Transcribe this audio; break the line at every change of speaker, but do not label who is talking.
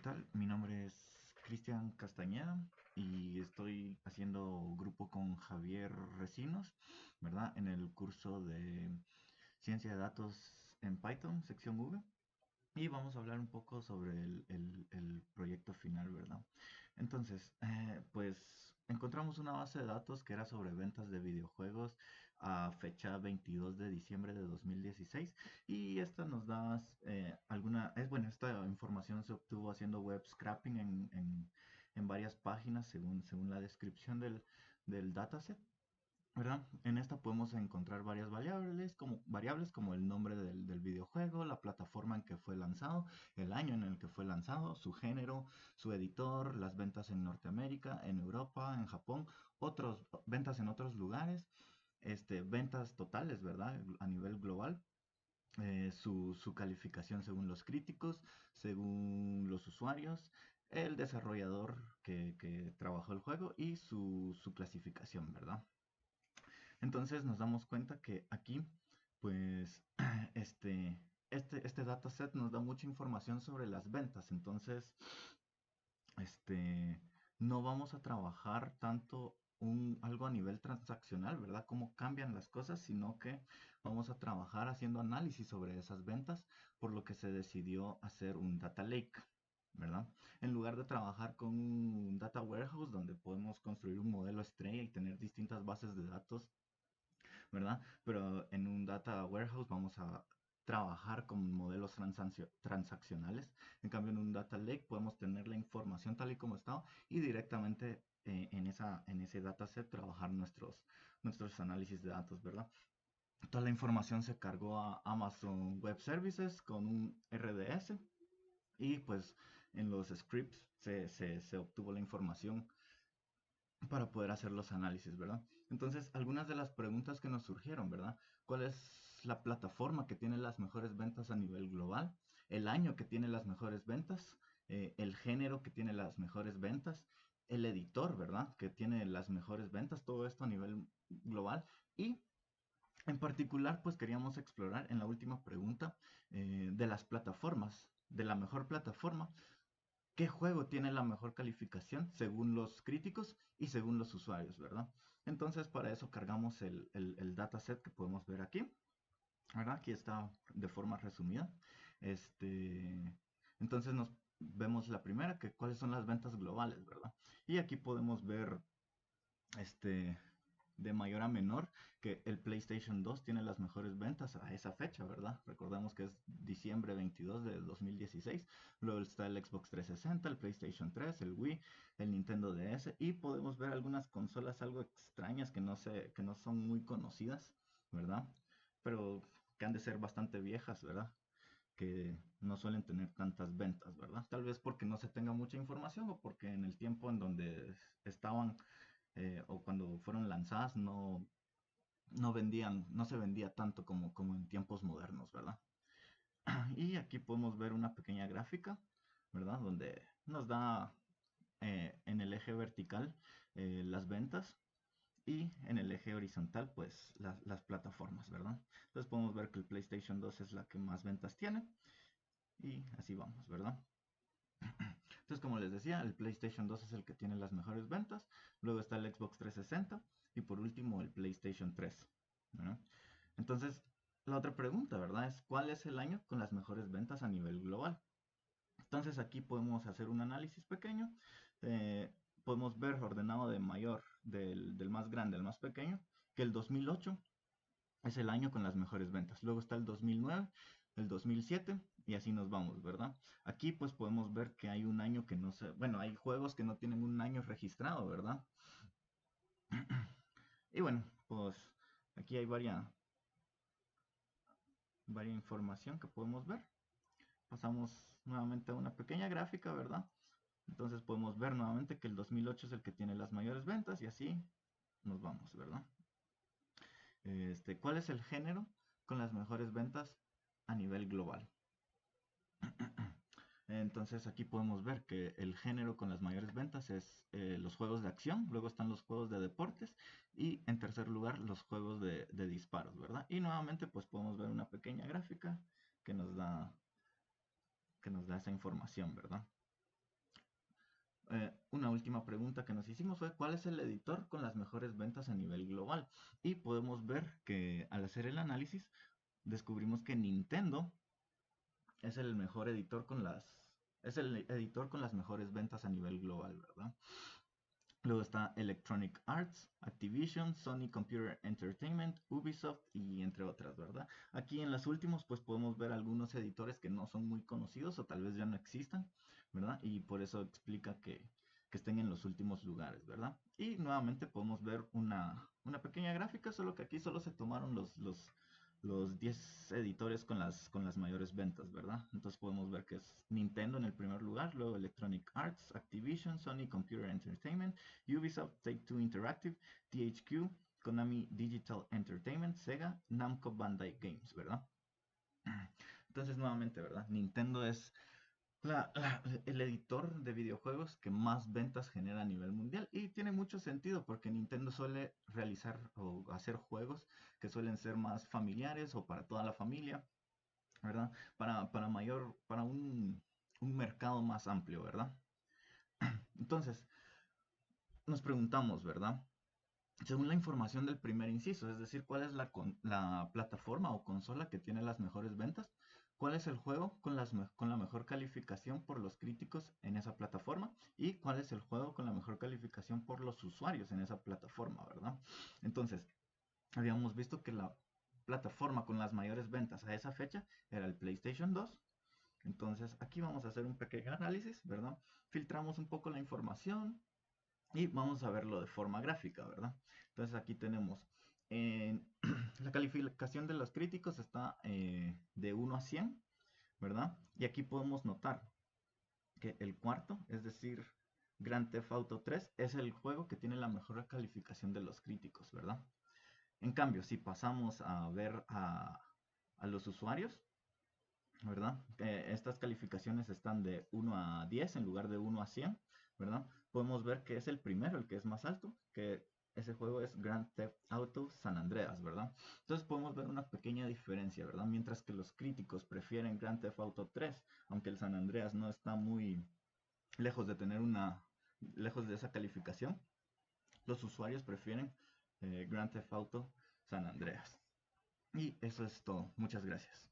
tal? Mi nombre es Cristian Castañeda y estoy haciendo grupo con Javier Recinos, ¿verdad? En el curso de Ciencia de Datos en Python, sección V. Y vamos a hablar un poco sobre el proyecto final, ¿verdad? Entonces, pues encontramos una base de datos que era sobre ventas de videojuegos a fecha 22 de diciembre de 2016 y esta nos da bueno, esta información se obtuvo haciendo web scraping en varias páginas según la descripción del dataset. ¿Verdad? En esta podemos encontrar varias variables como el nombre del videojuego, la plataforma en que fue lanzado, el año en el que fue lanzado, su género, su editor, las ventas en Norteamérica, en Europa, en Japón, ventas en otros lugares, ventas totales, ¿verdad? A nivel global, su calificación según los críticos, según los usuarios, el desarrollador que trabajó el juego y su clasificación, ¿verdad? Entonces nos damos cuenta que aquí, pues, este dataset nos da mucha información sobre las ventas. Entonces, este, no vamos a trabajar tanto algo a nivel transaccional, ¿verdad? Cómo cambian las cosas, sino que vamos a trabajar haciendo análisis sobre esas ventas, por lo que se decidió hacer un data lake, ¿verdad? En lugar de trabajar con un data warehouse donde podemos construir un modelo estrella y tener distintas bases de datos, ¿verdad? Pero en un data warehouse vamos a trabajar con modelos transaccionales. En cambio, en un data lake podemos tener la información tal y como está y directamente en ese dataset trabajar nuestros análisis de datos, ¿verdad? Toda la información se cargó a Amazon Web Services con un RDS y pues en los scripts se obtuvo la información para poder hacer los análisis, ¿verdad? Entonces, algunas de las preguntas que nos surgieron, ¿verdad? ¿Cuál es la plataforma que tiene las mejores ventas a nivel global? ¿El año que tiene las mejores ventas? ¿El género que tiene las mejores ventas? ¿El editor, ¿verdad? Que tiene las mejores ventas? Todo esto a nivel global. Y en particular, pues queríamos explorar en la última pregunta de las plataformas, de la mejor plataforma, qué juego tiene la mejor calificación según los críticos y según los usuarios, ¿verdad? Entonces para eso cargamos el dataset que podemos ver aquí, ¿verdad? Aquí está de forma resumida. Este, entonces vemos la primera, que cuáles son las ventas globales, ¿verdad? Y aquí podemos ver este, de mayor a menor, que el PlayStation 2 tiene las mejores ventas a esa fecha, ¿verdad? Recordemos que es diciembre 22 de 2016. Luego está el Xbox 360, el PlayStation 3, el Wii, el Nintendo DS y podemos ver algunas consolas algo extrañas que no son muy conocidas, ¿verdad? Pero que han de ser bastante viejas, ¿verdad? Que no suelen tener tantas ventas, ¿verdad? Tal vez porque no se tenga mucha información o porque en el tiempo en donde estaban o cuando fueron lanzadas no se vendía tanto como en tiempos modernos, ¿verdad? Y aquí podemos ver una pequeña gráfica, ¿verdad? Donde nos da en el eje vertical las ventas y en el eje horizontal, pues las plataformas, ¿verdad? Entonces podemos ver que el PlayStation 2 es la que más ventas tiene y así vamos, ¿verdad? Entonces, como les decía, el PlayStation 2 es el que tiene las mejores ventas, luego está el Xbox 360 y por último el PlayStation 3, ¿verdad? Entonces, la otra pregunta, ¿verdad? Es ¿cuál es el año con las mejores ventas a nivel global? Entonces, aquí podemos hacer un análisis pequeño. eh, Podemos ver ordenado de mayor, del más grande al más pequeño, que el 2008 es el año con las mejores ventas. Luego está el 2009, el 2007 y así nos vamos, ¿verdad? Aquí pues podemos ver que hay un año que no se... Bueno, hay juegos que no tienen un año registrado, ¿verdad? Y bueno, pues aquí hay varia información que podemos ver. Pasamos nuevamente a una pequeña gráfica, ¿verdad? Entonces podemos ver nuevamente que el 2008 es el que tiene las mayores ventas y así nos vamos, ¿verdad? ¿Cuál es el género con las mejores ventas a nivel global? Entonces aquí podemos ver que el género con las mayores ventas es los juegos de acción, luego están los juegos de deportes y en tercer lugar los juegos de disparos, ¿verdad? Y nuevamente pues podemos ver una pequeña gráfica que nos da, que nos da esa información, ¿verdad? una última pregunta que nos hicimos fue, ¿cuál es el editor con las mejores ventas a nivel global? Y podemos ver que al hacer el análisis, descubrimos que Nintendo es el mejor editor es el editor con las mejores ventas a nivel global, ¿verdad? Luego está Electronic Arts, Activision, Sony Computer Entertainment, Ubisoft y entre otras, ¿verdad? Aquí en los últimos pues podemos ver algunos editores que no son muy conocidos o tal vez ya no existan, ¿verdad? Y por eso explica que estén en los últimos lugares, ¿verdad? Y nuevamente podemos ver una pequeña gráfica, solo que aquí solo se tomaron los 10 editores con las mayores ventas, ¿verdad? Entonces podemos ver que es Nintendo en el primer lugar, luego Electronic Arts, Activision, Sony Computer Entertainment, Ubisoft, Take-Two Interactive, THQ, Konami Digital Entertainment, Sega, Namco Bandai Games, ¿verdad? Entonces nuevamente, ¿verdad? Nintendo es el editor de videojuegos que más ventas genera a nivel mundial y tiene mucho sentido porque Nintendo suele realizar o hacer juegos que suelen ser más familiares o para toda la familia, ¿verdad? Para un mercado más amplio, ¿verdad? Entonces, nos preguntamos, ¿verdad? Según la información del primer inciso, es decir, cuál es la plataforma o consola que tiene las mejores ventas, cuál es el juego con la mejor calificación por los críticos en esa plataforma y cuál es el juego con la mejor calificación por los usuarios en esa plataforma, ¿verdad? Entonces, habíamos visto que la plataforma con las mayores ventas a esa fecha era el PlayStation 2. Entonces, aquí vamos a hacer un pequeño análisis, ¿verdad? Filtramos un poco la información, y vamos a verlo de forma gráfica, ¿verdad? Entonces aquí tenemos la calificación de los críticos está de 1 a 100, ¿verdad? Y aquí podemos notar que el cuarto, es decir, Grand Theft Auto 3, es el juego que tiene la mejor calificación de los críticos, ¿verdad? En cambio, si pasamos a ver a los usuarios, ¿verdad? Estas calificaciones están de 1 a 10 en lugar de 1 a 100, ¿verdad? Podemos ver que es el primero, el que es más alto, que ese juego es Grand Theft Auto San Andreas, ¿verdad? Entonces podemos ver una pequeña diferencia, ¿verdad? Mientras que los críticos prefieren Grand Theft Auto 3, aunque el San Andreas no está muy lejos de lejos de esa calificación, los usuarios prefieren Grand Theft Auto San Andreas. Y eso es todo. Muchas gracias.